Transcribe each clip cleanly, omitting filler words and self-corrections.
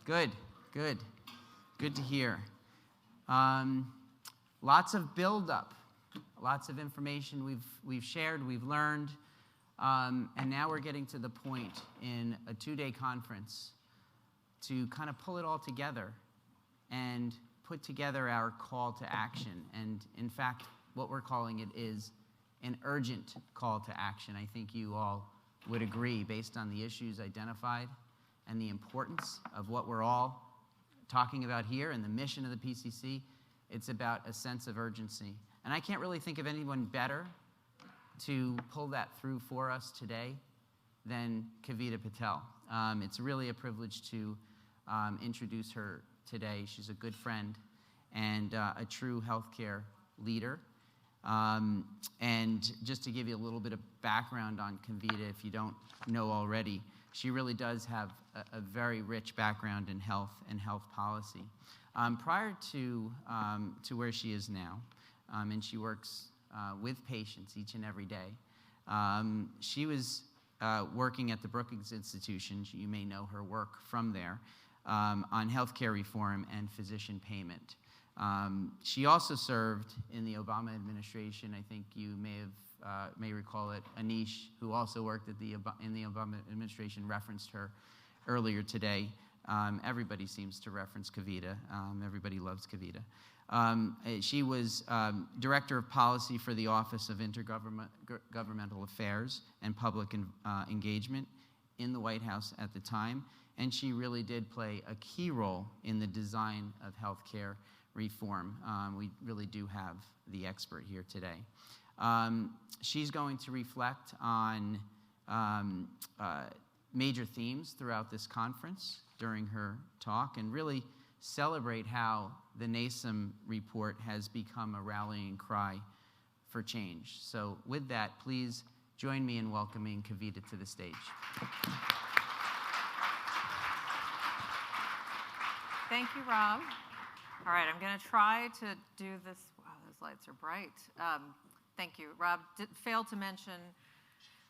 Good, good. Good to hear. Lots of build-up, lots of information we've shared, we've learned, and now we're getting to the point in a 2-day conference to kind of pull it all together and put together our call to action. And in fact, what we're calling it is an urgent call to action. I think you all would agree based on the issues identified and the importance of what we're all talking about here and the mission of the PCC. It's about a sense of urgency. And I can't really think of anyone better to pull that through for us today than Kavita Patel. It's really a privilege to introduce her today. She's a good friend and a true healthcare leader. And just to give you a little bit of background on Kavita, if you don't know already, she really does have a very rich background in health and health policy. Prior to where she is now, and she works with patients each and every day, she was working at the Brookings Institution. You may know her work from there, on healthcare reform and physician payment. She also served in the Obama administration. I think you may recall it. Anish, who also worked in the Obama administration, referenced her earlier today. Everybody seems to reference Kavita. Everybody loves Kavita. She was Director of Policy for the Office of Intergovernmental Affairs and Public Engagement in the White House at the time, and she really did play a key role in the design of healthcare reform. We really do have the expert here today. She's going to reflect on major themes throughout this conference during her talk and really celebrate how the NASEM report has become a rallying cry for change. So with that, please join me in welcoming Kavita to the stage. Thank you, Rob. All right, I'm going to try to do this. Wow, those lights are bright. Thank you. Rob failed to mention,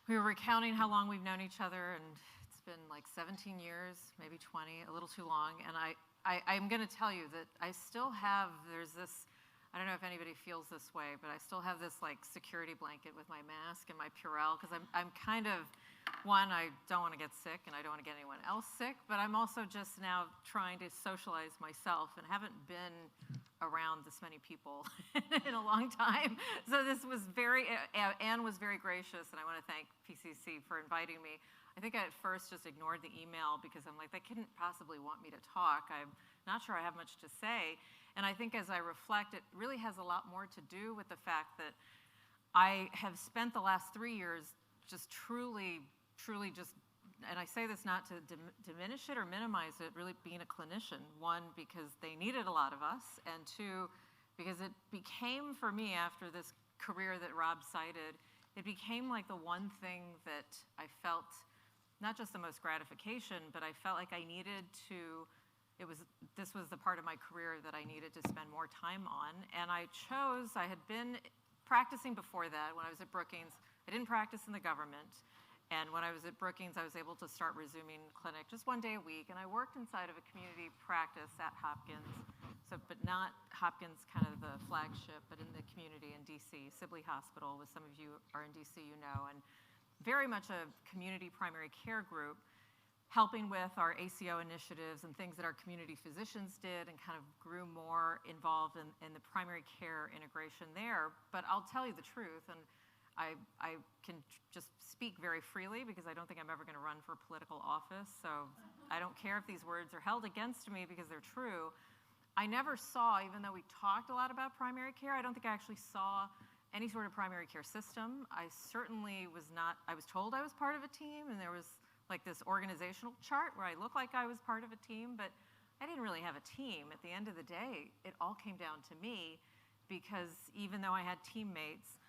we were recounting how long we've known each other, and it's been like 17 years, maybe 20, a little too long. And I'm going to tell you that I still have, there's this, I don't know if anybody feels this way, but I still have this like security blanket with my mask and my Purell, because I'm kind of, one, I don't want to get sick and I don't want to get anyone else sick, but I'm also just now trying to socialize myself and haven't been around this many people in a long time. So this was Anne was very gracious, and I want to thank PCC for inviting me. I think I at first just ignored the email because I'm like, they couldn't possibly want me to talk. I'm not sure I have much to say. And I think as I reflect, it really has a lot more to do with the fact that I have spent the last 3 years just truly just, and I say this not to diminish it or minimize it, really being a clinician. One, because they needed a lot of us, and two, because it became for me after this career that Rob cited, it became like the one thing that I felt, not just the most gratification, but I felt like I needed to, this was the part of my career that I needed to spend more time on. And I had been practicing before that when I was at Brookings. I didn't practice in the government. And when I was at Brookings, I was able to start resuming clinic just one day a week. And I worked inside of a community practice at Hopkins, but not Hopkins kind of the flagship, but in the community in DC, Sibley Hospital, with some of you are in DC, you know, and very much a community primary care group, helping with our ACO initiatives and things that our community physicians did, and kind of grew more involved in the primary care integration there. But I'll tell you the truth, and I can just speak very freely because I don't think I'm ever going to run for political office, so I don't care if these words are held against me because they're true. I never saw, even though we talked a lot about primary care, I don't think I actually saw any sort of primary care system. I certainly was not, I was told I was part of a team, and there was like this organizational chart where I looked like I was part of a team, but I didn't really have a team. At the end of the day, it all came down to me, because even though I had teammates,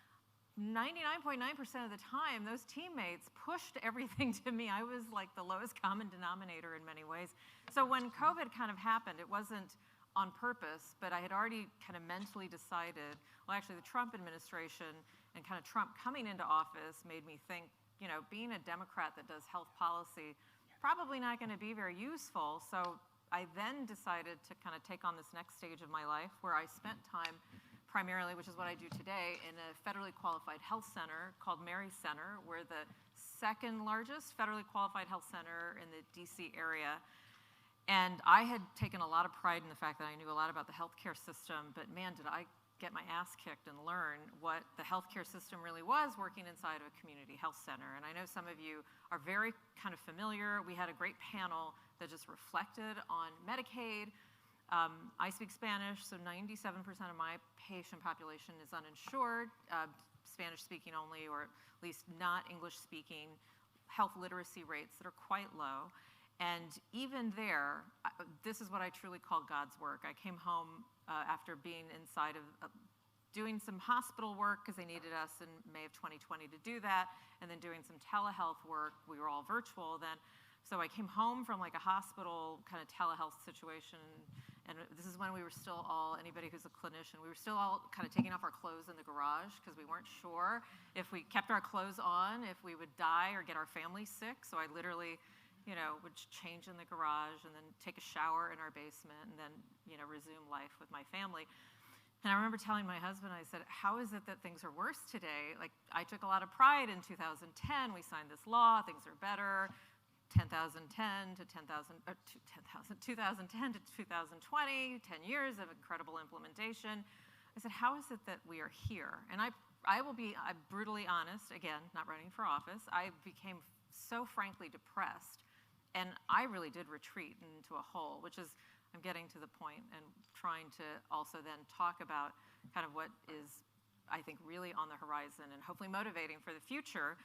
99.9% of the time, those teammates pushed everything to me. I was like the lowest common denominator in many ways. So when COVID kind of happened, it wasn't on purpose, but I had already kind of mentally decided, well, actually the Trump administration and kind of Trump coming into office made me think, you know, being a Democrat that does health policy, probably not going to be very useful. So I then decided to kind of take on this next stage of my life where I spent time primarily, which is what I do today, in a federally qualified health center called Mary Center. We're the second largest federally qualified health center in the DC area. And I had taken a lot of pride in the fact that I knew a lot about the healthcare system, but man, did I get my ass kicked and learn what the healthcare system really was working inside of a community health center. And I know some of you are very kind of familiar. We had a great panel that just reflected on Medicaid. I speak Spanish, so 97% of my patient population is uninsured, Spanish speaking only, or at least not English speaking, health literacy rates that are quite low. And even there, this is what I truly call God's work. I came home after being inside of doing some hospital work because they needed us in May of 2020 to do that, and then doing some telehealth work. We were all virtual then. So I came home from like a hospital kind of telehealth situation, and this is when we were still all, anybody who's a clinician, we were still all kind of taking off our clothes in the garage because we weren't sure if we kept our clothes on, if we would die or get our family sick. So I literally, you know, would change in the garage and then take a shower in our basement and then, you know, resume life with my family. And I remember telling my husband, I said, how is it that things are worse today? Like, I took a lot of pride in 2010. We signed this law, things are better. 2010 to 2010 to 2020, 10 years of incredible implementation. I said, how is it that we are here? And I'm brutally honest, again, not running for office, I became so frankly depressed. And I really did retreat into a hole, which is, I'm getting to the point and trying to also then talk about kind of what is, I think, really on the horizon and hopefully motivating for the future.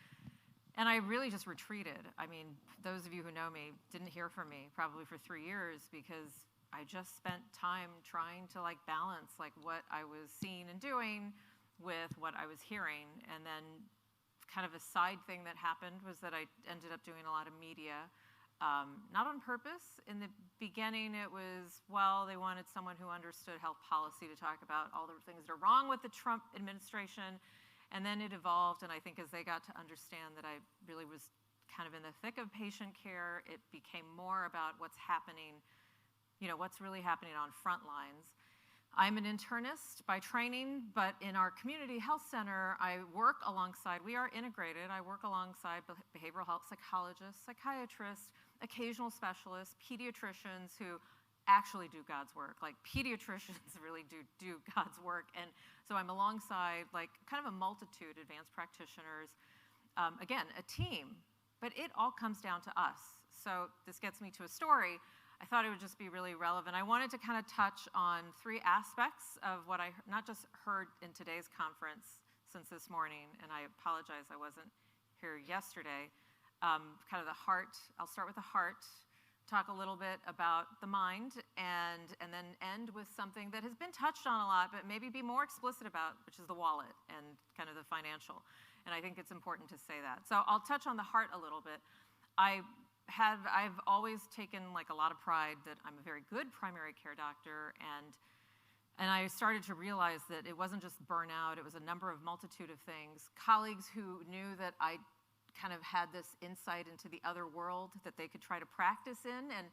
And I really just retreated. I mean, those of you who know me didn't hear from me probably for 3 years because I just spent time trying to like balance like what I was seeing and doing with what I was hearing. And then kind of a side thing that happened was that I ended up doing a lot of media, not on purpose. In the beginning, it was, well, they wanted someone who understood health policy to talk about all the things that are wrong with the Trump administration. And then it evolved, and I think as they got to understand that I really was kind of in the thick of patient care, it became more about what's happening, you know, what's really happening on front lines. I'm an internist by training, but in our community health center, I work alongside, we are integrated, I work alongside behavioral health psychologists, psychiatrists, occasional specialists, pediatricians who actually do God's work. Like pediatricians really do God's work. And so I'm alongside like kind of a multitude, advanced practitioners, again, a team, but it all comes down to us. So this gets me to a story. I thought it would just be really relevant. I wanted to kind of touch on 3 aspects of what I not just heard in today's conference since this morning, and I apologize I wasn't here yesterday. Kind of the heart, I'll start with the heart, talk a little bit about the mind, and then end with something that has been touched on a lot, but maybe be more explicit about, which is the wallet and kind of the financial. And I think it's important to say that. So I'll touch on the heart a little bit. I've always taken like a lot of pride that I'm a very good primary care doctor, and I started to realize that it wasn't just burnout, it was a multitude of things. Colleagues who knew that I kind of had this insight into the other world that they could try to practice in, and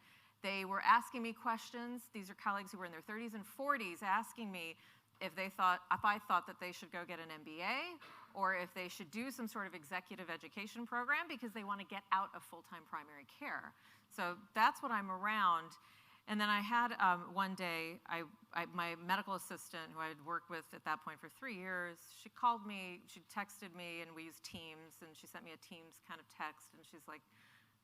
they were asking me questions. These are colleagues who were in their 30s and 40s asking me if I thought that they should go get an MBA or if they should do some sort of executive education program because they want to get out of full-time primary care. So that's what I'm around. And then I had one day, my medical assistant, who I had worked with at that point for 3 years, she called me, she texted me, and we used Teams, and she sent me a Teams kind of text, and she's like,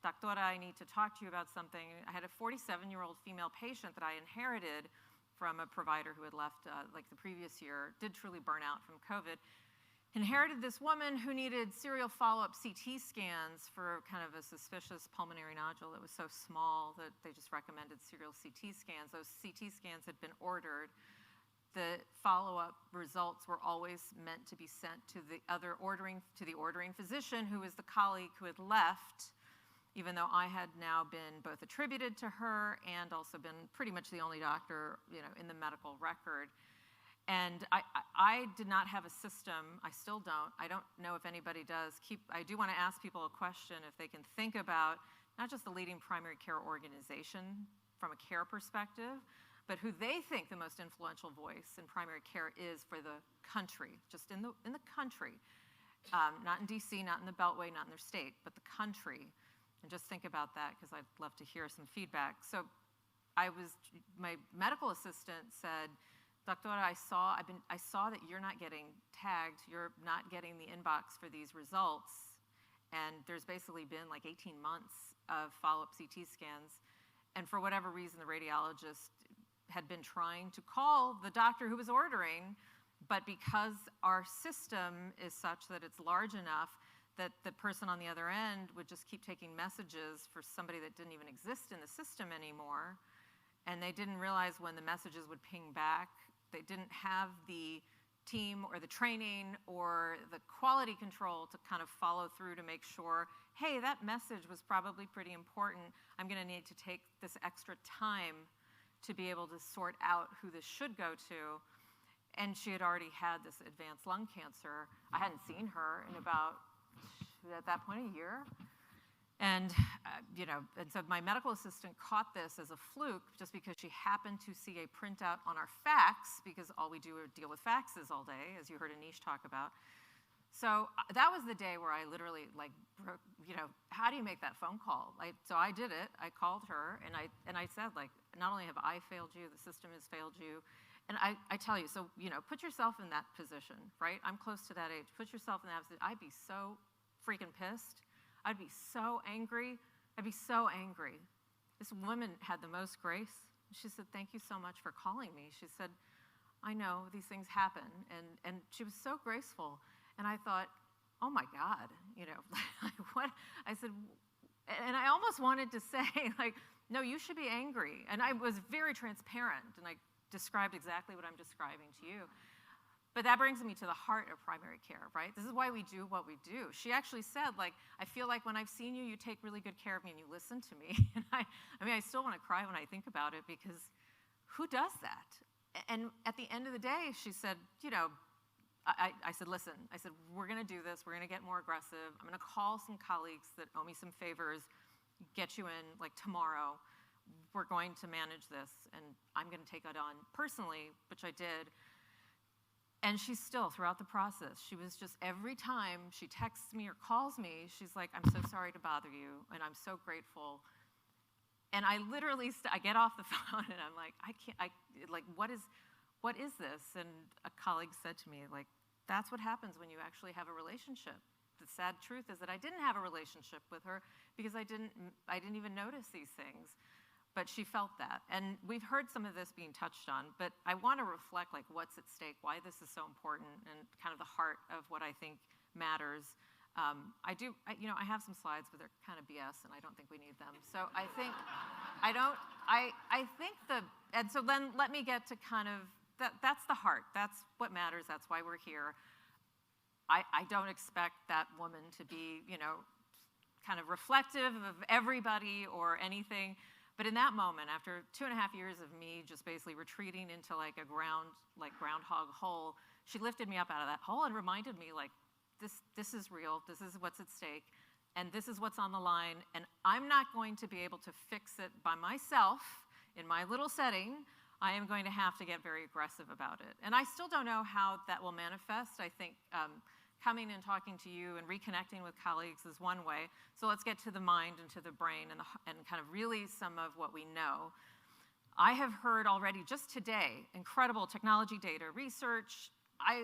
Doctora, I need to talk to you about something. I had a 47-year-old female patient that I inherited from a provider who had left like the previous year, did truly burn out from COVID. Inherited this woman who needed serial follow-up CT scans for kind of a suspicious pulmonary nodule that was so small that they just recommended serial CT scans. Those CT scans had been ordered. The follow-up results were always meant to be sent to the ordering physician, who was the colleague who had left, even though I had now been both attributed to her and also been pretty much the only doctor, you know, in the medical record. And I did not have a system. I still don't. I don't know if anybody does. I do want to ask people a question if they can think about not just the leading primary care organization from a care perspective, but who they think the most influential voice in primary care is for the country, just in the country. Not in DC, not in the Beltway, not in their state, but the country. And just think about that, because I'd love to hear some feedback. So my medical assistant said, Doctora, I saw that you're not getting tagged, you're not getting the inbox for these results, and there's basically been like 18 months of follow-up CT scans, and for whatever reason, the radiologist had been trying to call the doctor who was ordering, but because our system is such that it's large enough that the person on the other end would just keep taking messages for somebody that didn't even exist in the system anymore, and they didn't realize when the messages would ping back. They didn't have the team or the training or the quality control to kind of follow through to make sure, hey, that message was probably pretty important. I'm going to need to take this extra time to be able to sort out who this should go to. And she had already had this advanced lung cancer. I hadn't seen her in about, at that point, a year. And, and so my medical assistant caught this as a fluke just because she happened to see a printout on our fax, because all we do is deal with faxes all day, as you heard Anish talk about. So that was the day where I literally, how do you make that phone call? So I did it. I called her, and I said, not only have I failed you, the system has failed you. And I tell you, so, put yourself in that position, right? I'm close to that age. Put yourself in that position. I'd be so freaking pissed. I'd be so angry. I'd be so angry. This woman had the most grace. She said, thank you so much for calling me. She said, I know these things happen. And she was so graceful. And I thought, oh my God, what? I said, and I almost wanted to say, no, you should be angry. And I was very transparent, and I described exactly what I'm describing to you. But that brings me to the heart of primary care, right? This is why we do what we do. She actually said, I feel like when I've seen you, you take really good care of me and you listen to me. And I still want to cry when I think about it, because who does that? And at the end of the day, she said, I said, listen, we're going to do this. We're going to get more aggressive. I'm going to call some colleagues that owe me some favors, get you in tomorrow. We're going to manage this, and I'm going to take it on personally, which I did. And she's still, throughout the process, she was just, every time she texts me or calls me, she's like, I'm so sorry to bother you, and I'm so grateful. And I literally, I get off the phone, and I'm like, what is this? And a colleague said to me, that's what happens when you actually have a relationship. The sad truth is that I didn't have a relationship with her because I didn't even notice these things. But she felt that. And we've heard some of this being touched on, but I want to reflect what's at stake, why this is so important, and kind of the heart of what I think matters. I have some slides, but they're kind of BS, and I don't think we need them. So I think, and so then let me get to kind of, that's the heart. That's what matters. That's why we're here. I don't expect that woman to be, kind of reflective of everybody or anything. But in that moment, after 2.5 years of me just basically retreating into a groundhog hole, she lifted me up out of that hole and reminded me, this is real, this is what's at stake, and this is what's on the line, and I'm not going to be able to fix it by myself in my little setting. I am going to have to get very aggressive about it. And I still don't know how that will manifest. I think coming and talking to you and reconnecting with colleagues is one way. So let's get to the mind and to the brain and kind of really some of what we know. I have heard already just today incredible technology data research.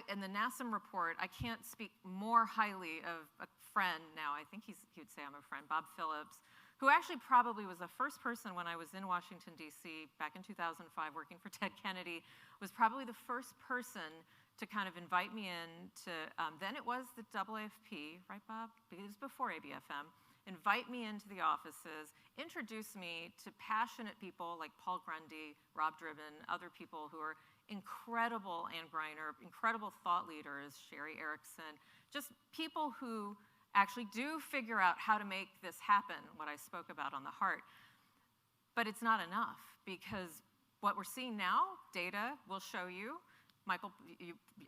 In the NASM report, I can't speak more highly of a friend now. I think he would say I'm a friend, Bob Phillips, who actually probably was the first person when I was in Washington, D.C. back in 2005 working for Ted Kennedy, was probably the first person to kind of invite me in to, then it was the AAFP, right, Bob? It was before ABFM. Invite me into the offices, introduce me to passionate people like Paul Grundy, Rob Driven, other people who are incredible, Ann Greiner, incredible thought leaders, Sherry Erickson, just people who actually do figure out how to make this happen, what I spoke about on the heart. But it's not enough, because what we're seeing now, data will show you, Michael,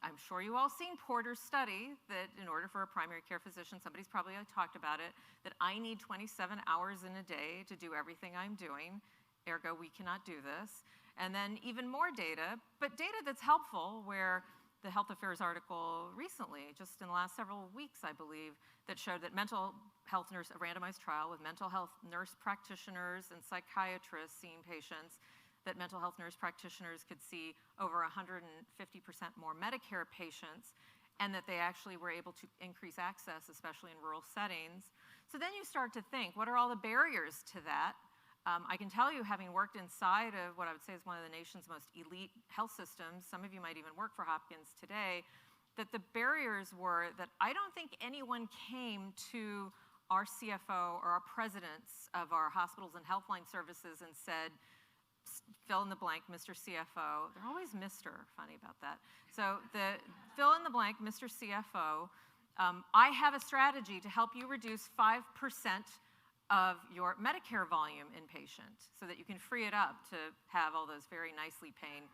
I'm sure you all seen Porter's study that in order for a primary care physician, somebody's probably talked about it, that I need 27 hours in a day to do everything I'm doing. ergo we cannot do this. And then even more data, but data that's helpful, where the Health Affairs article recently, just in the last several weeks, I believe, that showed that mental health nurse, a randomized trial with mental health nurse practitioners and psychiatrists seeing patients, that mental health nurse practitioners could see over 150% more Medicare patients, and that they actually were able to increase access, especially in rural settings. So then you start to think, what are all the barriers to that? I can tell you, having worked inside of what I would say is one of the nation's most elite health systems, some of you might even work for Hopkins today, that the barriers were that I don't think anyone came to our CFO or our presidents of our hospitals and healthline services and said, fill in the blank, Mr. CFO. They're always Mr. Funny about that. So the fill in the blank, Mr. CFO, I have a strategy to help you reduce 5% of your Medicare volume inpatient so that you can free it up to have all those very nicely paying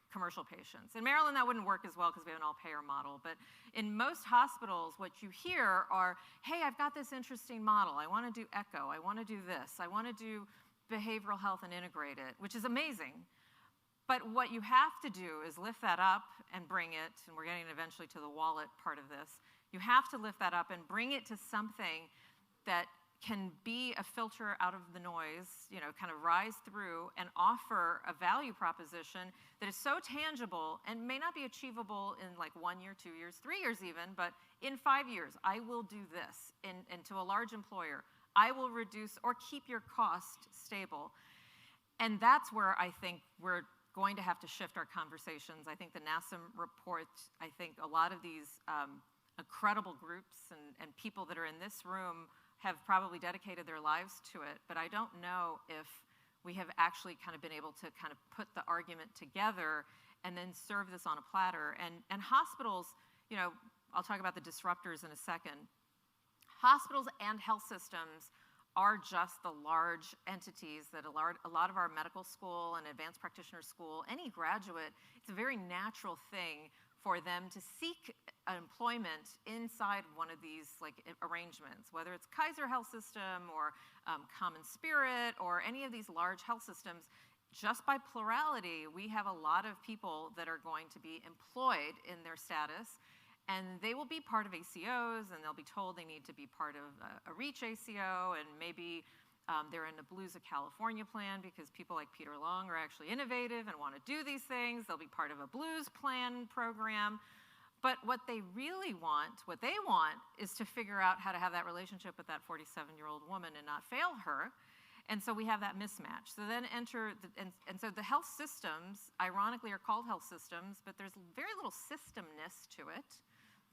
commercial patients. In Maryland, that wouldn't work as well because we have an all-payer model. But in most hospitals, what you hear are, hey, I've got this interesting model. I want to do echo. I want to do this. I want to do behavioral health and integrate it, which is amazing. But what you have to do is lift that up and bring it, and we're getting eventually to the wallet part of this. You have to lift that up and bring it to something that can be a filter out of the noise, kind of rise through and offer a value proposition that is so tangible and may not be achievable in like 1 year, 2 years, 3 years even, but in 5 years, I will do this. And to a large employer, I will reduce or keep your cost stable. And that's where I think we're going to have to shift our conversations. I think the NASM report, I think a lot of these incredible groups and people that are in this room have probably dedicated their lives to it, but I don't know if we have actually kind of been able to kind of put the argument together and then serve this on a platter. And hospitals, I'll talk about the disruptors in a second. Hospitals and health systems are just the large entities that a lot of our medical school and advanced practitioner school, any graduate, it's a very natural thing for them to seek employment inside one of these arrangements, whether it's Kaiser Health System or Common Spirit or any of these large health systems. Just by plurality, we have a lot of people that are going to be employed in their status, and they will be part of ACOs, and they'll be told they need to be part of a REACH ACO, and maybe they're in the Blues of California plan because people like Peter Long are actually innovative and want to do these things. They'll be part of a Blues plan program. But what they really want, what they want, is to figure out how to have that relationship with that 47-year-old woman and not fail her. And so we have that mismatch. So then so the health systems, ironically, are called health systems, but there's very little systemness to it.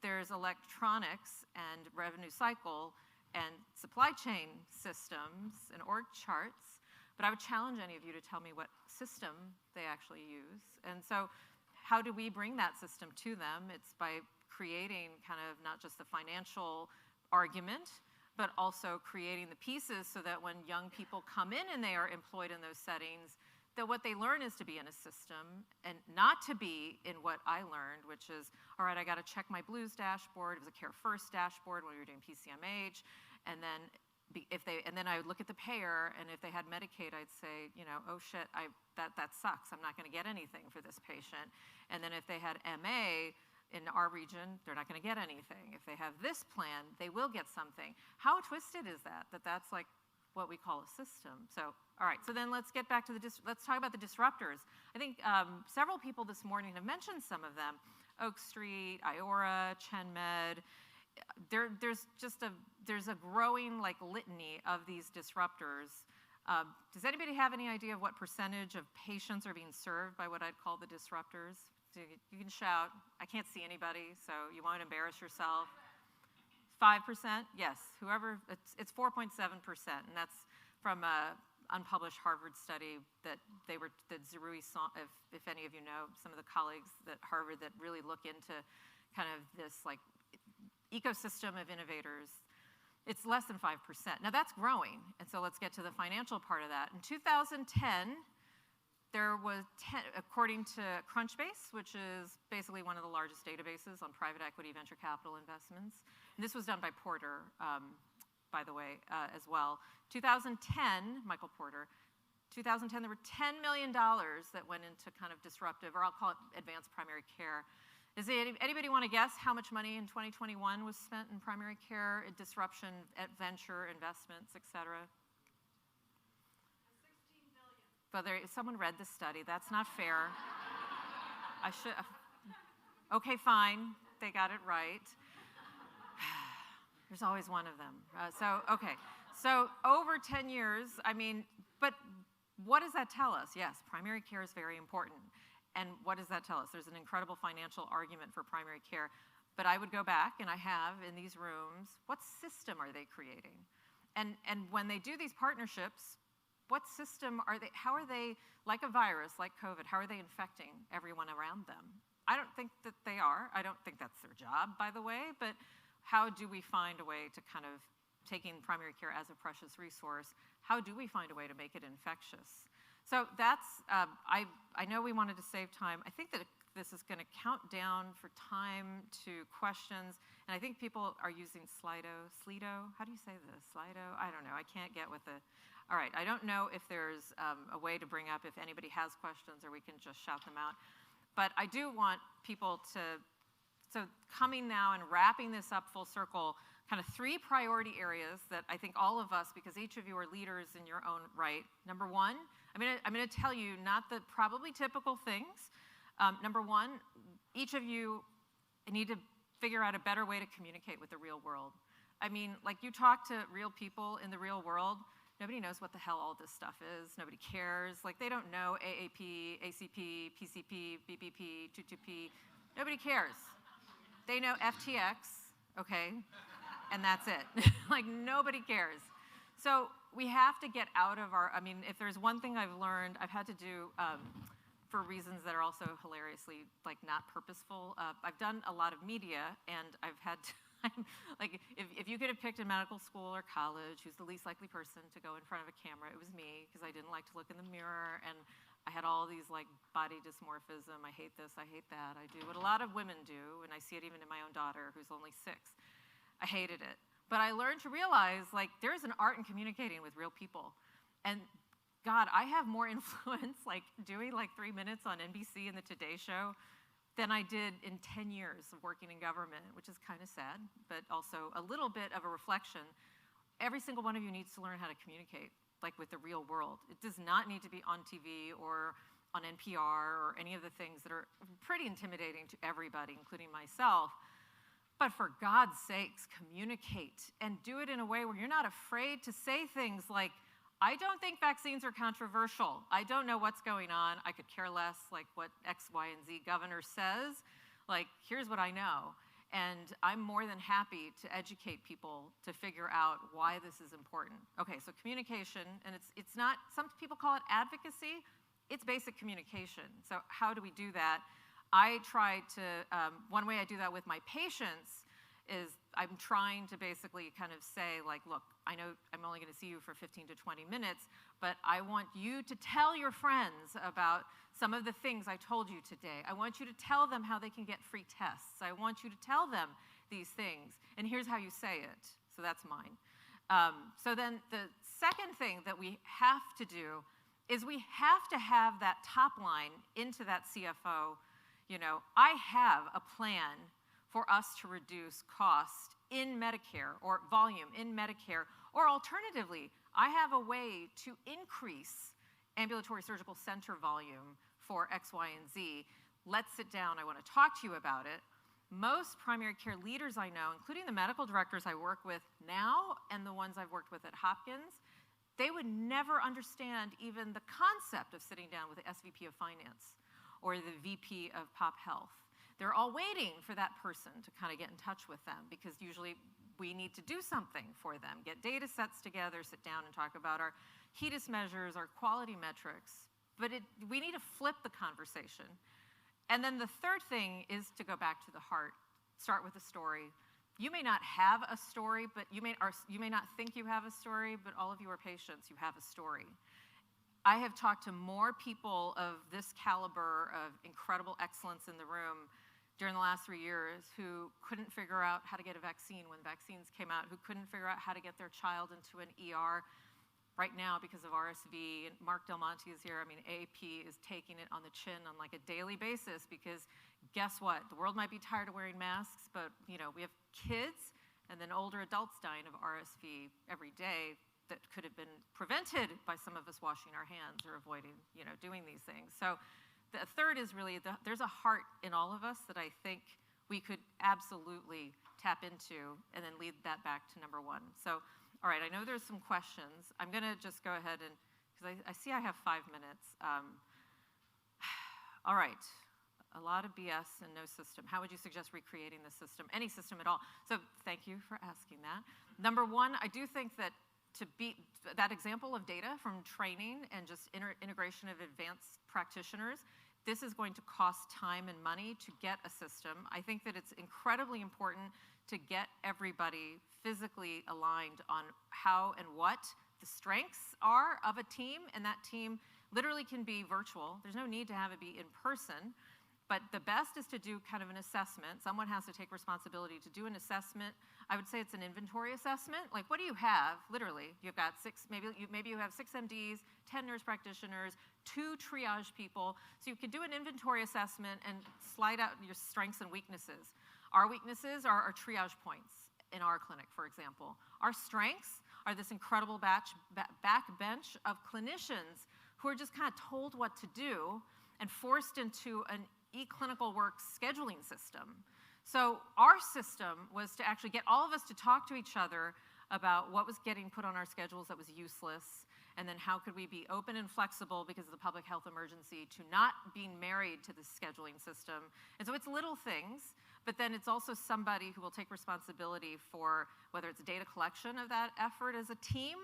There's electronics and revenue cycle and supply chain systems and org charts, but I would challenge any of you to tell me what system they actually use. And so how do we bring that system to them? It's by creating kind of not just the financial argument, but also creating the pieces so that when young people come in and they are employed in those settings, that what they learn is to be in a system and not to be in what I learned, which is, all right, I got to check my Blues dashboard. It was a Care First dashboard when we were doing PCMH. And then I would look at the payer, and if they had Medicaid, I'd say, oh shit, that sucks. I'm not going to get anything for this patient. And then if they had MA in our region, they're not going to get anything. If they have this plan, they will get something. How twisted is that? That's like what we call a system. So, all right. So then let's get back to let's talk about the disruptors. I think several people this morning have mentioned some of them: Oak Street, Iora, ChenMed. There's a growing litany of these disruptors. Does anybody have any idea of what percentage of patients are being served by what I'd call the disruptors? You can shout. I can't see anybody, so you won't embarrass yourself. 5%? Yes. It's 4.7%, and that's from an unpublished Harvard study that Zerui saw. If any of you know some of the colleagues at Harvard that really look into kind of this ecosystem of innovators, it's less than 5%. Now that's growing, and so let's get to the financial part of that. In 2010, there was, according to Crunchbase, which is basically one of the largest databases on private equity venture capital investments, and this was done by Porter, by the way, as well. 2010, Michael Porter, 2010, there were $10 million that went into kind of disruptive, or I'll call it advanced primary care. Does anybody want to guess how much money in 2021 was spent in primary care, disruption, venture, investments, et cetera? $16 billion. But someone read this study. That's not fair. I should. Okay, fine. They got it right. There's always one of them. Okay. So over 10 years, I mean, but what does that tell us? Yes, primary care is very important. And what does that tell us? There's an incredible financial argument for primary care. But I would go back, and I have in these rooms, what system are they creating? And when they do these partnerships, what system are they, how are they, like a virus, like COVID, how are they infecting everyone around them? I don't think that they are. I don't think that's their job, by the way. But how do we find a way to kind of, taking primary care as a precious resource, how do we find a way to make it infectious? So that's, I know we wanted to save time. I think that this is going to count down for time to questions. And I think people are using Slido. How do you say this? Slido? I don't know. I can't get with it. All right. I don't know if there's a way to bring up if anybody has questions, or we can just shout them out. But I do want people to, so coming now and wrapping this up full circle, kind of 3 priority areas that I think all of us, because each of you are leaders in your own right. Number one, I'm going to tell you not the probably typical things. Number one, each of you need to figure out a better way to communicate with the real world. I mean, like, you talk to real people in the real world, nobody knows what the hell all this stuff is. Nobody cares. Like, they don't know AAP, ACP, PCP, BBP, 22P. Nobody cares. They know FTX, okay? And that's it. Like, nobody cares. So we have to get out of our, I mean, if there's one thing I've learned, I've had to do, for reasons that are also hilariously, like, not purposeful. I've done a lot of media, and I've had to, like, if you could have picked in medical school or college who's the least likely person to go in front of a camera, it was me, because I didn't like to look in the mirror, and I had all these, like, body dysmorphism. I hate this, I hate that. I do what a lot of women do, and I see it even in my own daughter, who's only 6. I hated it. But I learned to realize, like, there's an art in communicating with real people. And God, I have more influence, like, doing like 3 minutes on NBC and the Today Show than I did in 10 years of working in government, which is kind of sad, but also a little bit of a reflection. Every single one of you needs to learn how to communicate, like, with the real world. It does not need to be on TV or on NPR or any of the things that are pretty intimidating to everybody, including myself. But for God's sakes, communicate, and do it in a way where you're not afraid to say things like, I don't think vaccines are controversial. I don't know what's going on. I could care less, like, what X, Y, and Z governor says. Like, here's what I know. And I'm more than happy to educate people to figure out why this is important. Okay, so communication, and it's not, some people call it advocacy. It's basic communication. So how do we do that? I try to, one way I do that with my patients is I'm trying to basically kind of say, like, look, I know I'm only going to see you for 15 to 20 minutes, but I want you to tell your friends about some of the things I told you today. I want you to tell them how they can get free tests. I want you to tell them these things, and here's how you say it. So that's mine. So then the second thing that we have to do is we have to have that top line into that CFO. You know, I have a plan for us to reduce cost in Medicare, or volume in Medicare, or alternatively, I have a way to increase ambulatory surgical center volume for X, Y, and Z. Let's sit down. I want to talk to you about it. Most primary care leaders I know, including the medical directors I work with now and the ones I've worked with at Hopkins, they would never understand even the concept of sitting down with the SVP of Finance or the VP of Pop Health. They're all waiting for that person to kind of get in touch with them, because usually we need to do something for them, get data sets together, sit down and talk about our HEDIS measures, our quality metrics. But we need to flip the conversation. And then the third thing is to go back to the heart, start with a story. You may not have a story, but you may not think you have a story, but all of you are patients, you have a story. I have talked to more people of this caliber of incredible excellence in the room during the last 3 years who couldn't figure out how to get a vaccine when vaccines came out, who couldn't figure out how to get their child into an ER. right now because of RSV, and Mark Del Monte is here. I mean, AP is taking it on the chin on like a daily basis because guess what? The world might be tired of wearing masks, but we have kids and then older adults dying of RSV every day that could have been prevented by some of us washing our hands or avoiding, doing these things. So the third is really, there's a heart in all of us that I think we could absolutely tap into and then lead that back to number one. So, all right, I know there's some questions. I'm gonna just go ahead and, because I see I have 5 minutes. All right, a lot of BS and no system. How would you suggest recreating the system? Any system at all. So thank you for asking that. Number one, I do think that to beat that example of data from training and just integration of advanced practitioners, this is going to cost time and money to get a system. I think that it's incredibly important to get everybody physically aligned on how and what the strengths are of a team, and that team literally can be virtual. There's no need to have it be in person. But the best is to do kind of an assessment. Someone has to take responsibility to do an assessment. I would say it's an inventory assessment. Like, what do you have? Literally, you've got maybe you have 6 MDs, 10 nurse practitioners, 2 triage people. So you could do an inventory assessment and slide out your strengths and weaknesses. Our weaknesses are our triage points in our clinic, for example. Our strengths are this incredible backbench of clinicians who are just kind of told what to do and forced into an eClinical Works scheduling system. So our system was to actually get all of us to talk to each other about what was getting put on our schedules that was useless, and then how could we be open and flexible because of the public health emergency to not being married to the scheduling system. And so it's little things, but then it's also somebody who will take responsibility for whether it's data collection of that effort as a team,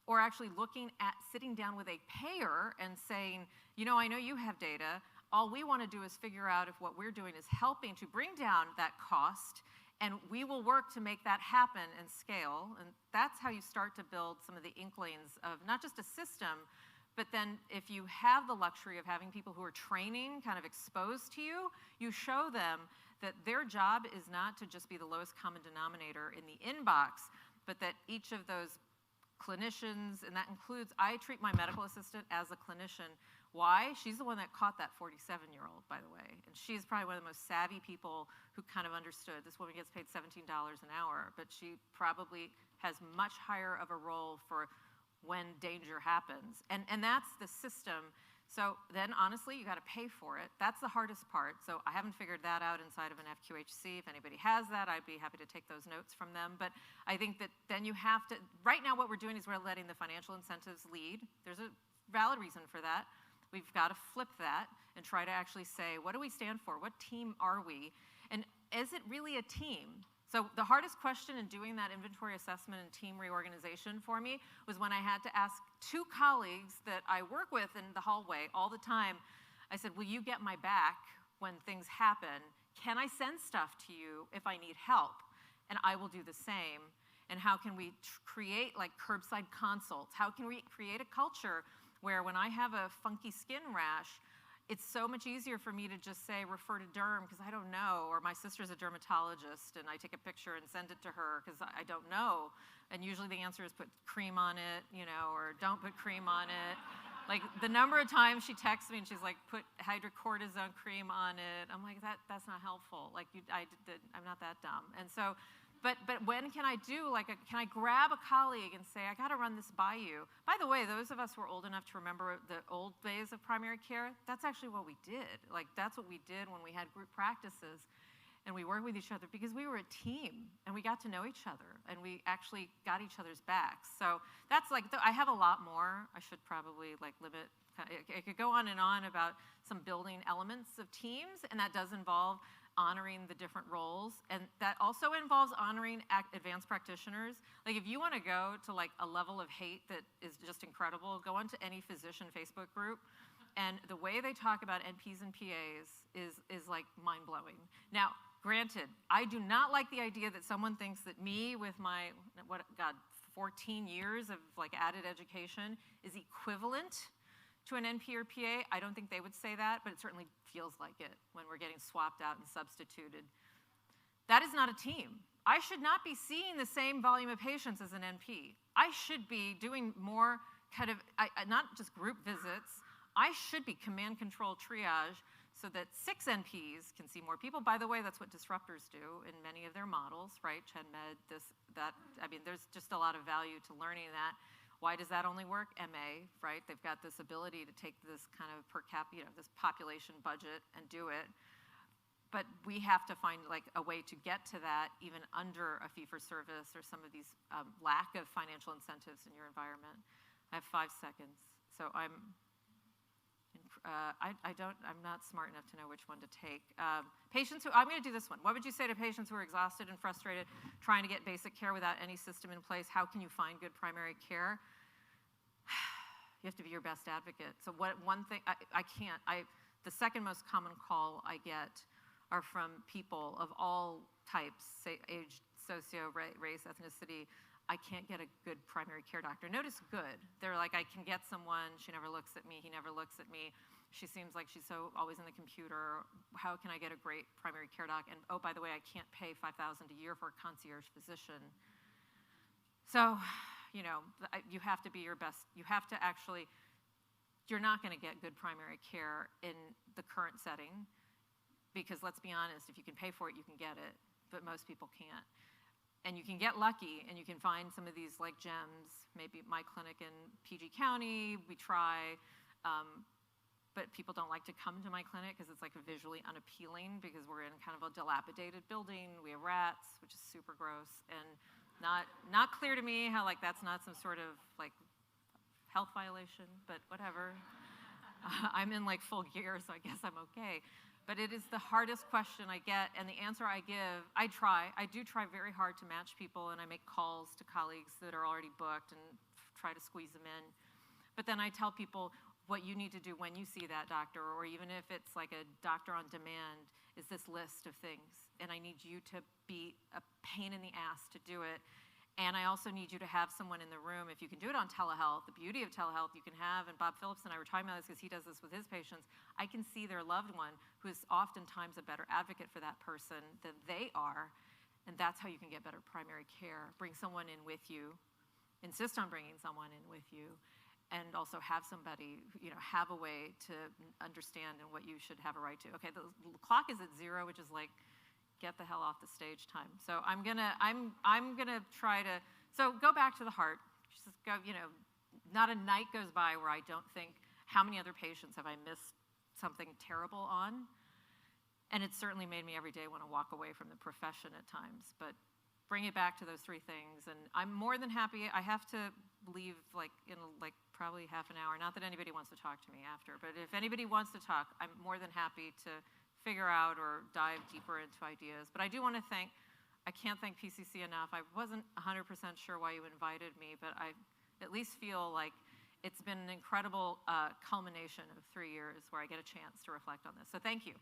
or actually looking at sitting down with a payer and saying, I know you have data. All we want to do is figure out if what we're doing is helping to bring down that cost, and we will work to make that happen and scale. And that's how you start to build some of the inklings of not just a system, but then if you have the luxury of having people who are training kind of exposed to you, you show them that their job is not to just be the lowest common denominator in the inbox, but that each of those clinicians, and that includes, I treat my medical assistant as a clinician. Why? She's the one that caught that 47-year-old, by the way. And she's probably one of the most savvy people who kind of understood. This woman gets paid $17 an hour, but she probably has much higher of a role for when danger happens. And that's the system. So then, honestly, you got to pay for it. That's the hardest part. So I haven't figured that out inside of an FQHC. If anybody has that, I'd be happy to take those notes from them. But I think that then you have to, right now what we're doing is we're letting the financial incentives lead. There's a valid reason for that. We've got to flip that and try to actually say, what do we stand for? What team are we? And is it really a team? So the hardest question in doing that inventory assessment and team reorganization for me was when I had to ask 2 colleagues that I work with in the hallway all the time. I said, will you get my back when things happen? Can I send stuff to you if I need help? And I will do the same. And how can we create like curbside consults? How can we create a culture where when I have a funky skin rash, it's so much easier for me to just say, refer to derm, because I don't know, or my sister's a dermatologist, and I take a picture and send it to her because I don't know. And usually the answer is put cream on it, or don't put cream on it. Like the number of times she texts me and she's like, put hydrocortisone cream on it. I'm like, that's not helpful. Like I'm not that dumb. And so, but when can I do, can I grab a colleague and say, I got to run this by you? By the way, those of us who are old enough to remember the old days of primary care, that's actually what we did. Like, that's what we did when we had group practices and we worked with each other because we were a team and we got to know each other and we actually got each other's backs. So that's I have a lot more. I should probably limit. I could go on and on about some building elements of teams, and that does involve honoring the different roles, and that also involves honoring advanced practitioners. Like if you want to go to a level of hate that is just incredible, go onto any physician Facebook group, and the way they talk about NPs and PAs is like mind-blowing. Now, granted, I do not like the idea that someone thinks that me with my 14 years of added education is equivalent to an NP or PA. I don't think they would say that, but it certainly feels like it when we're getting swapped out and substituted. That is not a team. I should not be seeing the same volume of patients as an NP. I should be doing more kind of, not just group visits, I should be command control triage so that 6 NPs can see more people. By the way, that's what disruptors do in many of their models, right? ChenMed, this, that. I mean, there's just a lot of value to learning that. Why does that only work? MA, right? They've got this ability to take this kind of per capita, this population budget and do it. But we have to find like a way to get to that even under a fee for service or some of these lack of financial incentives in your environment. I have 5 seconds. So I'm not smart enough to know which one to take. Patients who, I'm going to do this one. What would you say to patients who are exhausted and frustrated trying to get basic care without any system in place? How can you find good primary care? You have to be your best advocate. So one thing, the second most common call I get are from people of all types, say age, socio, race, ethnicity. I can't get a good primary care doctor. Notice good. They're like, I can get someone, she never looks at me, he never looks at me. She seems like she's so always in the computer. How can I get a great primary care doc? And oh, by the way, I can't pay $5,000 a year for a concierge physician. So, you know, you have to be your best. You have to actually, you're not going to get good primary care in the current setting because let's be honest, if you can pay for it, you can get it, but most people can't. And you can get lucky and you can find some of these like gems, maybe my clinic in PG County, we try, but people don't like to come to my clinic because it's like visually unappealing because we're in kind of a dilapidated building, we have rats, which is super gross, and not clear to me how like that's not some sort of like health violation, but whatever. I'm in like full gear, so I guess I'm okay. But it is the hardest question I get, and the answer I give, I do try very hard to match people, and I make calls to colleagues that are already booked and try to squeeze them in. But then I tell people what you need to do when you see that doctor, or even if it's like a doctor on demand, is this list of things. And I need you to be a pain in the ass to do it. And I also need you to have someone in the room, if you can do it on telehealth, the beauty of telehealth you can have, and Bob Phillips and I were talking about this because he does this with his patients, I can see their loved one who is oftentimes a better advocate for that person than they are, and that's how you can get better primary care. Bring someone in with you, insist on bringing someone in with you, and also have somebody, you know, have a way to understand and what you should have a right to. Okay, the clock is at 0, which is like, get the hell off the stage time. So I'm gonna try to, so go back to the heart. Just go, you know, not a night goes by where I don't think, how many other patients have I missed something terrible on? And it certainly made me every day want to walk away from the profession at times. But bring it back to those 3 things. And I'm more than happy, I have to leave like in like probably half an hour. Not that anybody wants to talk to me after, but if anybody wants to talk, I'm more than happy to figure out or dive deeper into ideas. But I do want to I can't thank PCC enough. I wasn't 100% sure why you invited me, but I at least feel like it's been an incredible culmination of 3 years where I get a chance to reflect on this. So thank you.